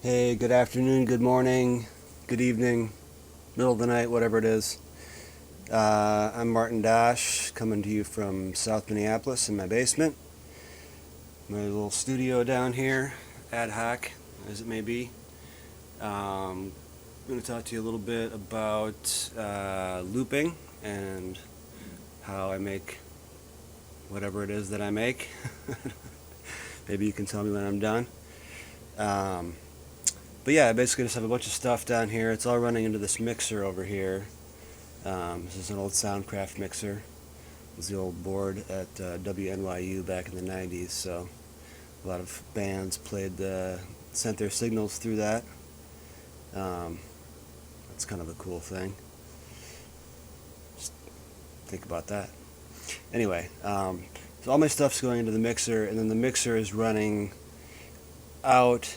Hey, good afternoon, good morning, good evening, middle of the night, whatever it is. I'm Martin Dosh, coming to you from South Minneapolis in my basement. My little studio down here, ad hoc, as it may be. I'm going to talk to you a little bit about looping and how I make whatever it is that I make. Maybe you can tell me when I'm done. But yeah, I basically just have a bunch of stuff down here. It's all running into this mixer over here. This is an old Soundcraft mixer. It was the old board at WNYU back in the 90s, so a lot of bands sent their signals through that. That's kind of a cool thing. Just think about that. Anyway, so all my stuff's going into the mixer, and then the mixer is running out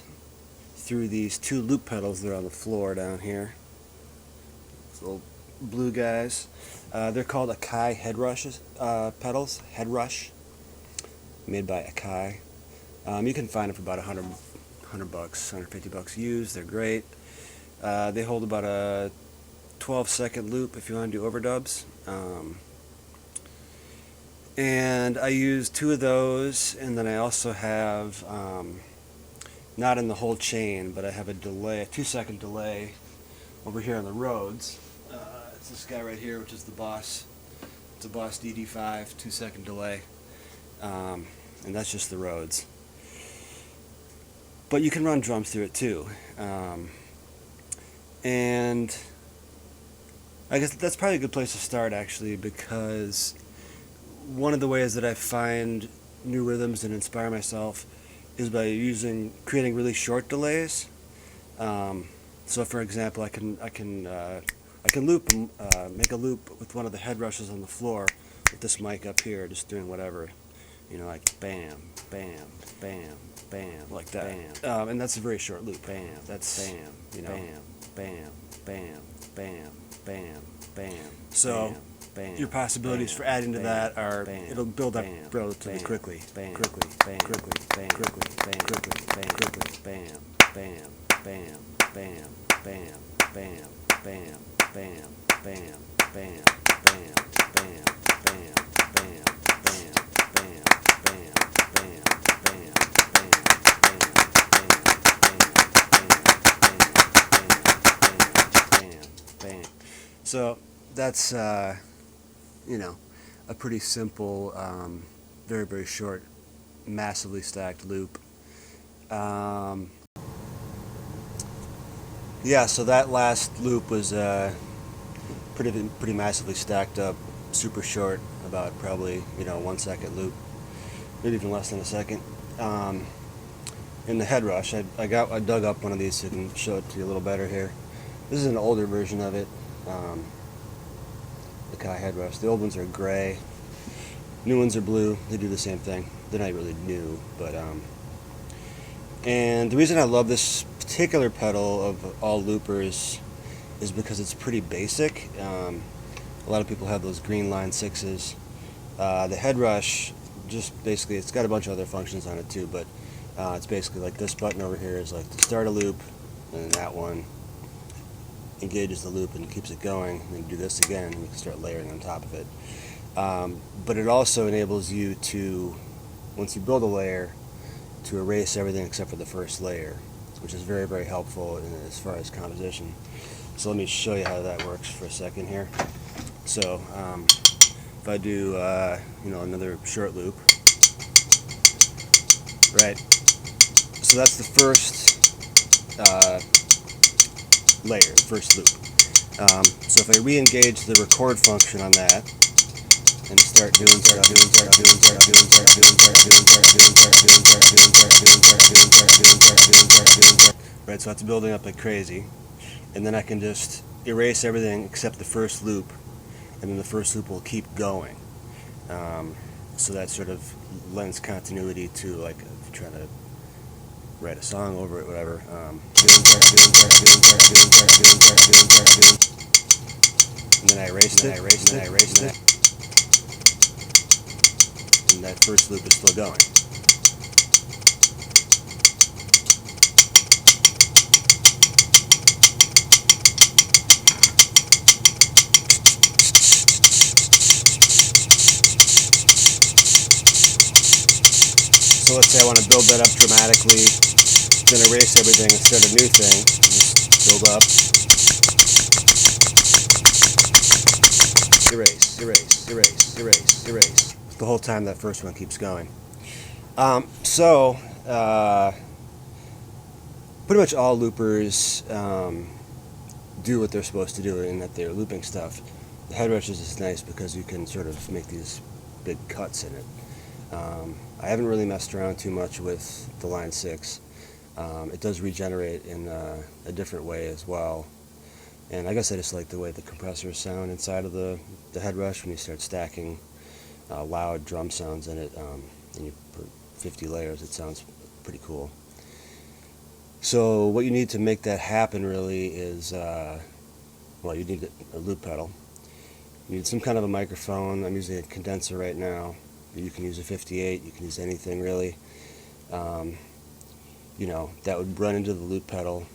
through these two loop pedals that are on the floor down here. These little blue guys. They're called Akai head pedals. Head rush, made by Akai. You can find them for about $100 bucks, $150 used. They're great. They hold about a 12-second loop if you want to do overdubs. And I use two of those, and then I also have not in the whole chain, but I have a 2-second delay over here on the Rhodes. It's this guy right here, which is the Boss. It's a Boss DD5 2-second delay, and that's just the Rhodes. But you can run drums through it too, and I guess that's probably a good place to start, actually, because one of the ways that I find new rhythms and inspire myself is by creating really short delays. So, for example, I can loop, make a loop with one of the head rushes on the floor with this mic up here, just doing whatever, like bam, bam, bam, bam, like that. Bam. And that's a very short loop. Bam. That's bam. Bam, bam, bam, bam, bam, bam. So. Bam, your possibilities for adding to that are it'll build up relatively quickly. Bam, quickly, bam, quickly, bam, quickly, bam, quickly, bam, quickly, bam, bam, bam, bam, bam, bam, bam, bam, bam, bam, bam, bam, bam, bam, bam, bam, bam. So that's a pretty simple, very, very short, massively stacked loop. Yeah, so that last loop was pretty massively stacked up, super short, about probably 1-second loop, maybe even less than a second. In the head rush, I dug up one of these so I can show it to you a little better here. This is an older version of it. The Akai head rush. The old ones are gray. New ones are blue. They do the same thing. They're not really new, but and the reason I love this particular pedal of all loopers is because it's pretty basic. A lot of people have those green line 6s. The head rush, just basically, it's got a bunch of other functions on it too, but it's basically like this button over here is like to start a loop, and then that one engages the loop and keeps it going, and then do this again, and you can start layering on top of it. But it also enables you to, once you build a layer, to erase everything except for the first layer, which is very, very helpful as far as composition. So let me show you how that works for a second here. So if I do another short loop, right? So that's the first layer, the first loop. So if I re-engage the record function on that and start doing, right, so it's building up like crazy, and then I can just erase everything except the first loop, and then the first loop will keep going. So that sort of lends continuity to, like, if you're trying to write a song over it, whatever. And then I erased it, and that first loop is still going. So let's say I want to build that up dramatically, then erase everything instead of new thing. Just build up, erase, erase, erase, erase, erase. The whole time that first one keeps going. Pretty much all loopers do what they're supposed to do in that they're looping stuff. The head rushes is nice because you can sort of make these big cuts in it. I haven't really messed around too much with the Line 6. It does regenerate in a different way as well. And I guess I just like the way the compressors sound inside of the head rush when you start stacking loud drum sounds in it. And you put 50 layers, it sounds pretty cool. So what you need to make that happen really is, well, you need a loop pedal. You need some kind of a microphone. I'm using a condenser right now. You can use a 58, you can use anything really. You know, that would run into the loop pedal.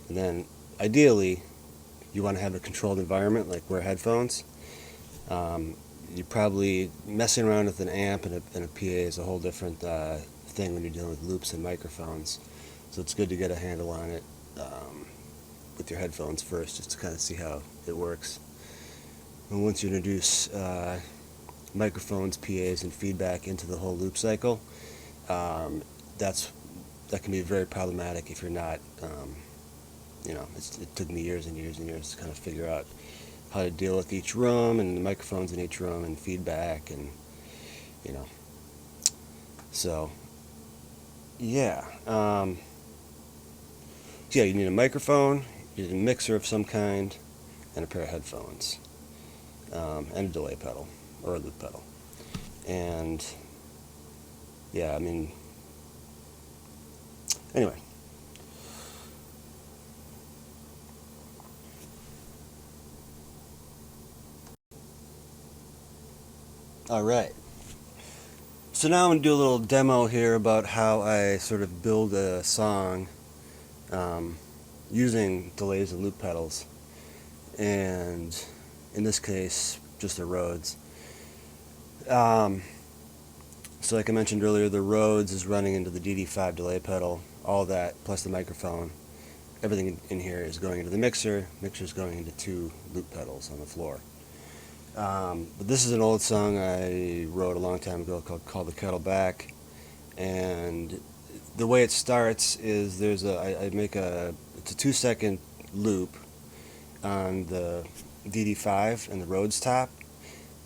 And then ideally, you want to have a controlled environment, like wear headphones. You're probably messing around with an amp and a PA is a whole different thing when you're dealing with loops and microphones. So it's good to get a handle on it with your headphones first, just to kind of see how it works. And once you introduce microphones, PAs, and feedback into the whole loop cycle, that can be very problematic if you're not, you know, it took me years and years and years to kind of figure out how to deal with each room and the microphones in each room and feedback and, you know, so, yeah. Yeah, you need a microphone, you need a mixer of some kind, and a pair of headphones, and a delay pedal, or a loop pedal. And, yeah, I mean, anyway. Alright. So now I'm going to do a little demo here about how I sort of build a song using delays and loop pedals, and in this case just the Rhodes. So like I mentioned earlier, the Rhodes is running into the DD5 delay pedal, all that plus the microphone. Everything in here is going into the mixer is going into two loop pedals on the floor. But this is an old song I wrote a long time ago called The Kettle Back, and the way it starts is I make it's a 2-second loop on the DD5 and the Rhodes top,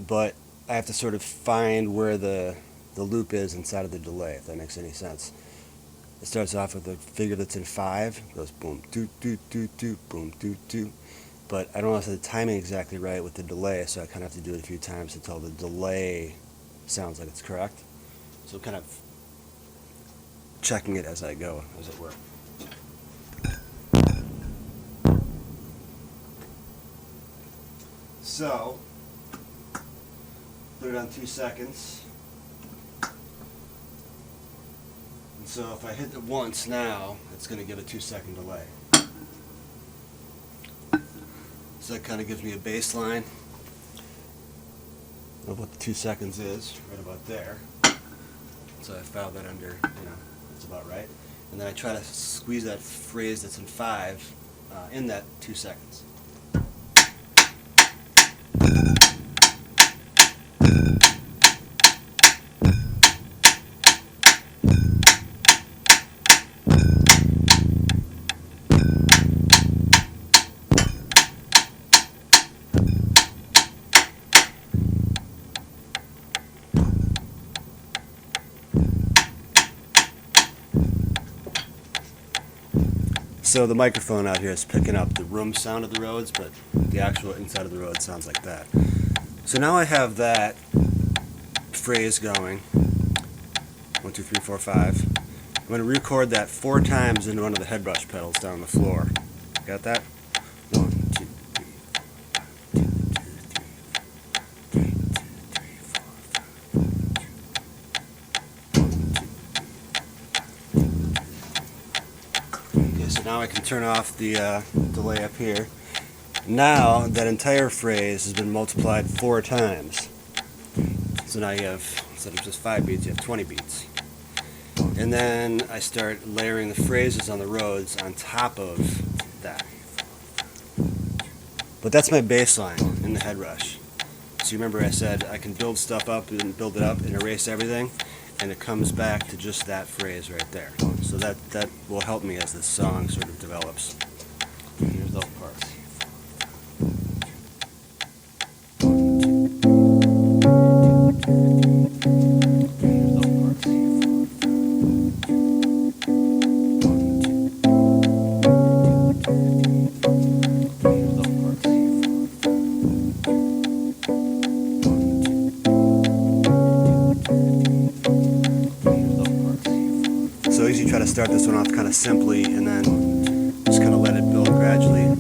but I have to sort of find where the loop is inside of the delay, if that makes any sense. It starts off with a figure that's in 5, goes boom, doot, doot, doot, doot, boom, doot, doot. But I don't have the timing exactly right with the delay, so I kind of have to do it a few times until the delay sounds like it's correct. So kind of checking it as I go, as it were. So, put it on 2 seconds. And so if I hit it once now, it's going to give a 2-second delay. So that kind of gives me a baseline of what the 2 seconds is, right about there. So I filed that under, you know, that's about right. And then I try to squeeze that phrase that's in 5 in that 2 seconds. So the microphone out here is picking up the room sound of the Rhodes, but the actual inside of the Rhodes sounds like that. So now I have that phrase going. 1, 2, 3, 4, 5. I'm going to record that 4 times into one of the head brush pedals down the floor. Got that? 1, 2, 3, 4, 1, 2, 3, 4, 1, 2, 3, 4, 5. Okay, so now I can turn off the delay up here. Now that entire phrase has been multiplied 4 times. So now you have, instead of just 5 beats, you have 20 beats. And then I start layering the phrases on the Rhodes on top of that. But that's my bass line in the head rush. So you remember I said I can build stuff up and build it up and erase everything, and it comes back to just that phrase right there. So that will help me as this song sort of develops. Here's those parts. So I usually try to start this one off kind of simply and then just kind of let it build gradually.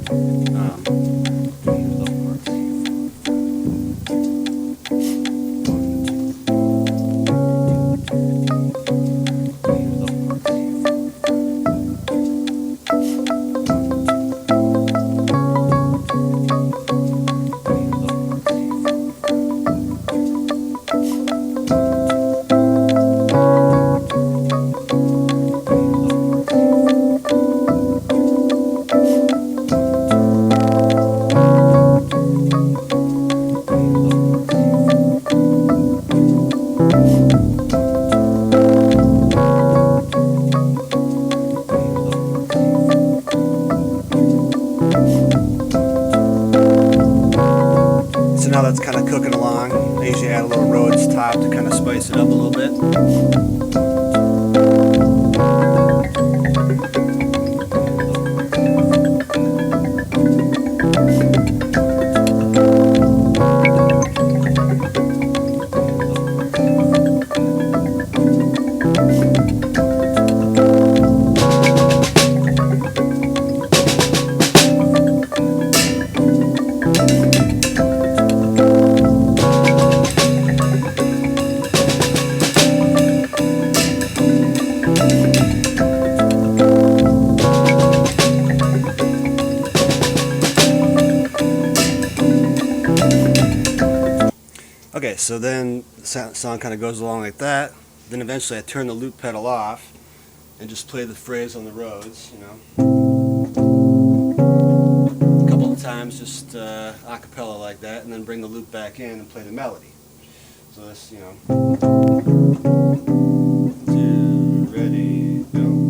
So now that's kind of cooking along. I usually add a little Rhodes top to kind of spice it up a little bit. Okay, so then the song kind of goes along like that. Then eventually I turn the loop pedal off and just play the phrase on the Rhodes, you know. A couple of times just a cappella like that, and then bring the loop back in and play the melody. So this, you know. 2, ready, go.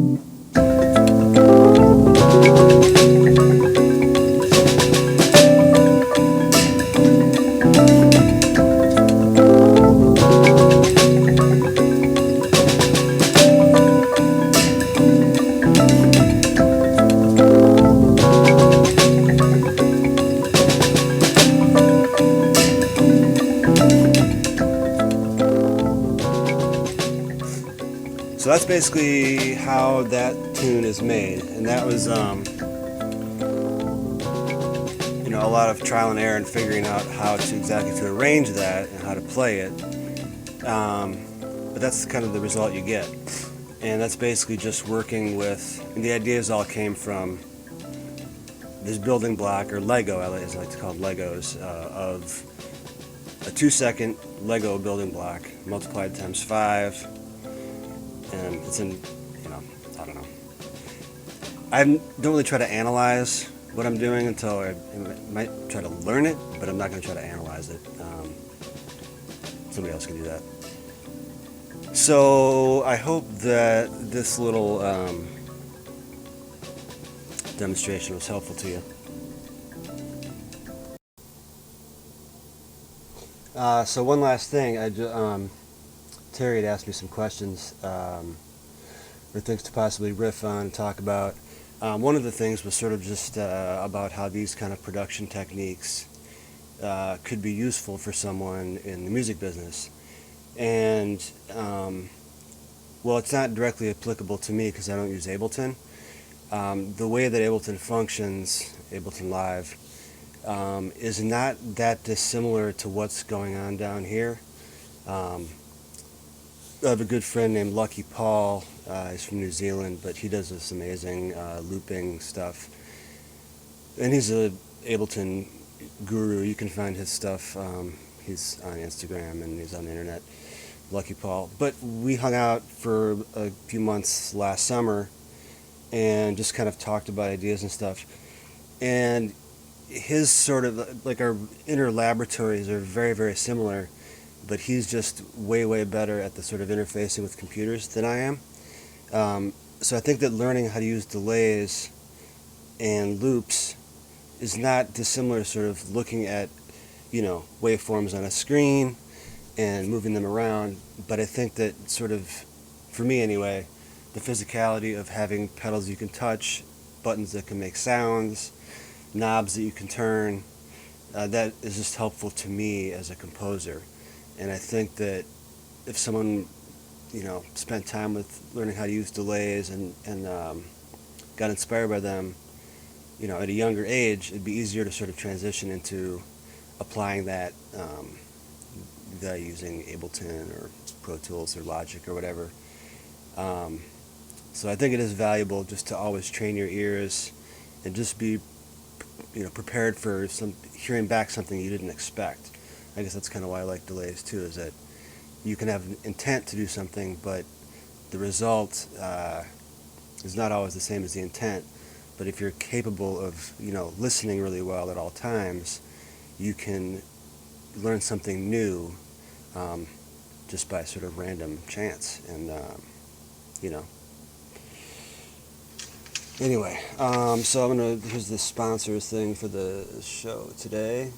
So that's basically how that tune is made, and that was, you know, a lot of trial and error in figuring out how to exactly to arrange that and how to play it. But that's kind of the result you get, and that's basically just working with. And the ideas all came from this building block, or Lego, as I like to call it, Legos, of a 2-second Lego building block multiplied times 5. And it's in, you know, I don't know. I don't really try to analyze what I'm doing until I might try to learn it, but I'm not going to try to analyze it. Somebody else can do that. So I hope that this little demonstration was helpful to you. So one last thing, Terry had asked me some questions or things to possibly riff on and talk about. One of the things was sort of just about how these kind of production techniques could be useful for someone in the music business. And, well, it's not directly applicable to me because I don't use Ableton. The way that Ableton functions, Ableton Live, is not that dissimilar to what's going on down here. I have a good friend named Lucky Paul. He's from New Zealand, but he does this amazing looping stuff. And he's a Ableton guru. You can find his stuff. He's on Instagram and he's on the internet. Lucky Paul. But we hung out for a few months last summer and just kind of talked about ideas and stuff. And his sort of, like, our inner laboratories are very, very similar, but he's just way, way better at the sort of interfacing with computers than I am. So I think that learning how to use delays and loops is not dissimilar to sort of looking at, waveforms on a screen and moving them around. But I think that sort of, for me anyway, the physicality of having pedals you can touch, buttons that can make sounds, knobs that you can turn, that is just helpful to me as a composer. And I think that if someone, spent time with learning how to use delays and got inspired by them, at a younger age, it'd be easier to sort of transition into applying that using Ableton or Pro Tools or Logic or whatever. So I think it is valuable just to always train your ears and just be, prepared for hearing back something you didn't expect. I guess that's kind of why I like delays too, is that you can have an intent to do something, but the result is not always the same as the intent. But if you're capable of, listening really well at all times, you can learn something new just by sort of random chance. And, Anyway, so here's the sponsors thing for the show today.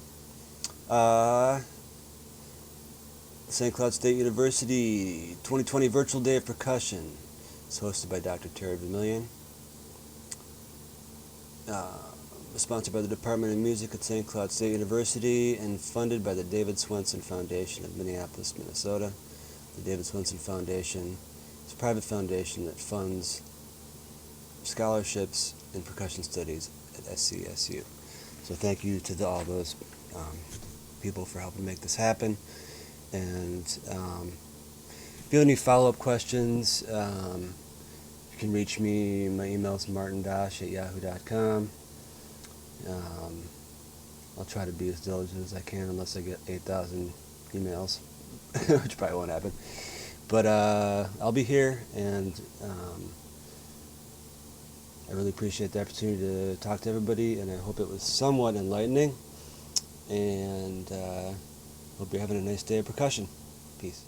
St. Cloud State University 2020 Virtual Day of Percussion. It's hosted by Dr. Terry Vermillion. Sponsored by the Department of Music at St. Cloud State University and funded by the David Swenson Foundation of Minneapolis, Minnesota. The David Swenson Foundation is a private foundation that funds scholarships in percussion studies at SCSU. So thank you to all those people for helping make this happen. And if you have any follow-up questions, you can reach me. My email is martindosh@yahoo.com. I'll try to be as diligent as I can, unless I get 8,000 emails, which probably won't happen. But I'll be here, and I really appreciate the opportunity to talk to everybody, and I hope it was somewhat enlightening. And hope you're having a nice day of percussion. Peace.